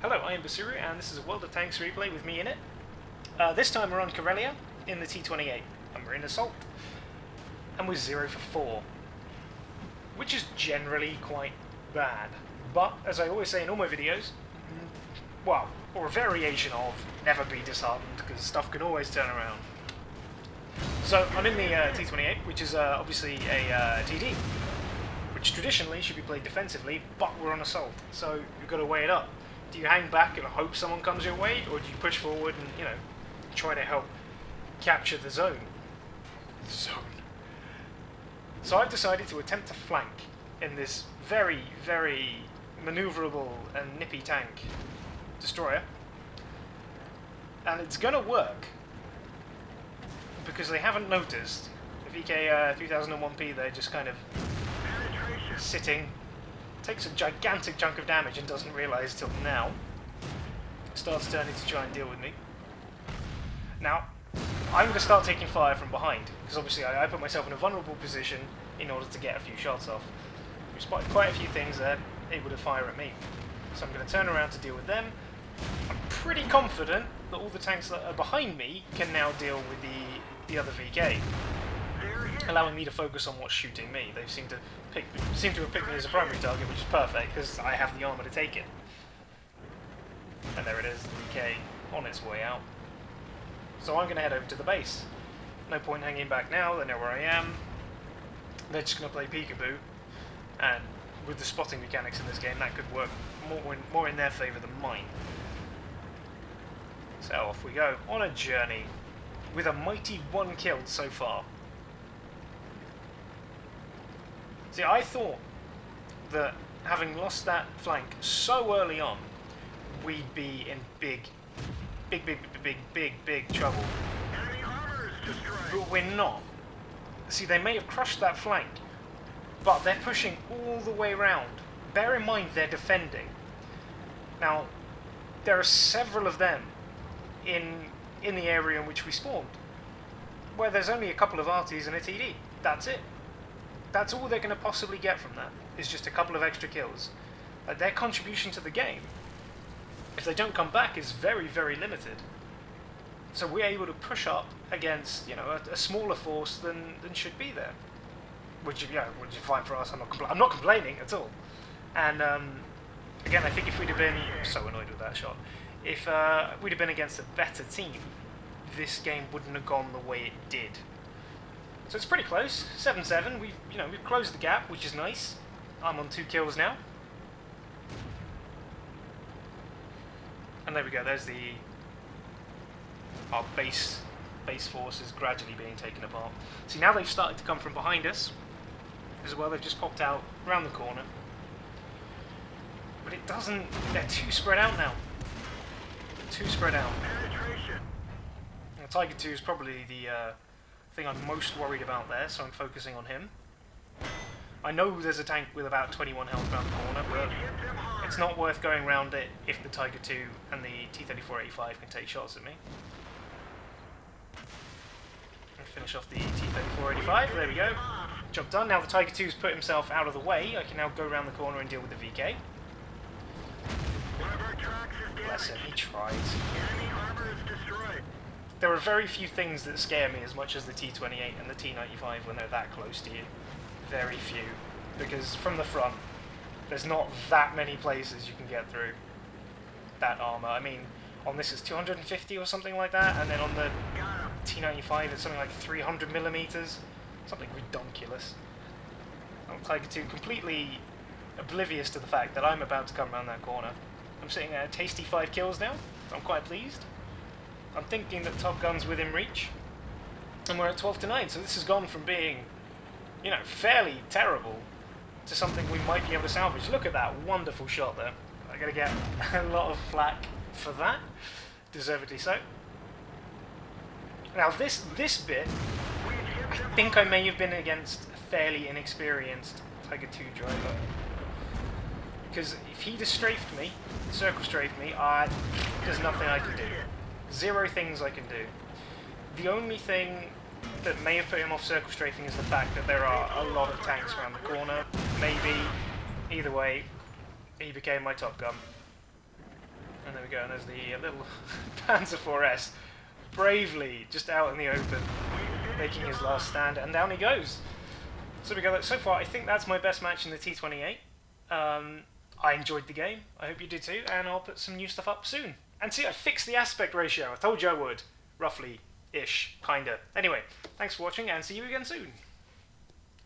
Hello, I am Basuru, and this is a World of Tanks replay with me in it. This time we're on Karelia in the T28, and we're in Assault. And we're 0 for 4, which is generally quite bad. But, as I always say in all my videos, well, or a variation of, never be disheartened, because stuff can always turn around. So, I'm in the T28, which is obviously a TD, which traditionally should be played defensively, but we're on Assault, so you've got to weigh it up. Do you hang back and hope someone comes your way, or do you push forward and, you know, try to help capture the zone? So I've decided to attempt to flank in this very, very maneuverable and nippy tank destroyer. And it's gonna work, because they haven't noticed the VK 3001P there just kind of sitting. Takes a gigantic chunk of damage and doesn't realise till now. Starts turning to try and deal with me. Now, I'm going to start taking fire from behind, because obviously I put myself in a vulnerable position in order to get a few shots off. We spotted quite a few things there, able to fire at me. So I'm going to turn around to deal with them. I'm pretty confident that all the tanks that are behind me can now deal with the other VK, allowing me to focus on what's shooting me. They seem to have picked me as a primary target, which is perfect, because I have the armour to take it. And there it is, the VK on its way out. So I'm going to head over to the base. No point hanging back now, they know where I am. They're just going to play peekaboo, and with the spotting mechanics in this game, that could work more in their favour than mine. So off we go, on a journey, with a mighty 1 killed so far. See, I thought that having lost that flank so early on, we'd be in big trouble. But we're not. See, they may have crushed that flank, but they're pushing all the way around. Bear in mind they're defending. Now, there are several of them in the area in which we spawned, where there's only a couple of RTs and a TD. That's it. That's all they're going to possibly get from that, is just a couple of extra kills. Their contribution to the game, if they don't come back, is very, very limited. So we're able to push up against, you know, a smaller force than should be there. Which is fine for us. I'm not complaining at all. And again, I think if we'd have been... I'm so annoyed with that shot. If we'd have been against a better team, this game wouldn't have gone the way it did. So it's pretty close, 7-7. We've closed the gap, which is nice. I'm on 2 kills now. And there we go. There's our base force is gradually being taken apart. See, now they've started to come from behind us as well. They've just popped out around the corner. But it doesn't. They're too spread out now. Too spread out. Now, Tiger 2 is probably the thing I'm most worried about there, so I'm focusing on him. I know there's a tank with about 21 health around the corner, but it's not worth going around it if the Tiger 2 and the T3485 can take shots at me. And finish off the T3485, there we go. Job done. Now the Tiger 2's put himself out of the way, I can now go around the corner and deal with the VK. Bless him, he tried. There are very few things that scare me as much as the T28 and the T95 when they're that close to you. Very few. Because from the front, there's not that many places you can get through that armour. I mean, on this it's 250 or something like that, and then on the T95 it's something like 300 millimeters. Something ridiculous. Tiger 2 completely oblivious to the fact that I'm about to come around that corner. I'm sitting at a tasty 5 kills now. I'm quite pleased. I'm thinking that Top Gun's within reach, and we're at 12-9, so this has gone from being, you know, fairly terrible to something we might be able to salvage. Look at that wonderful shot there. I'm going to get a lot of flack for that, deservedly so. Now this bit, I think I may have been against a fairly inexperienced Tiger 2 driver. Because if he'd have strafed me, circle strafed me, there's nothing I can do. 0 things I can do. The only thing that may have put him off circle strafing is the fact that there are a lot of tanks around the corner. Maybe, either way, he became my Top Gun. And there we go, and there's the little Panzer IV-S bravely just out in the open, making his last stand, and down he goes. So we go. So far, I think that's my best match in the T28. I enjoyed the game. I hope you did too, and I'll put some new stuff up soon. And see, I fixed the aspect ratio. I told you I would. Roughly-ish, kinda. Anyway, thanks for watching, and see you again soon.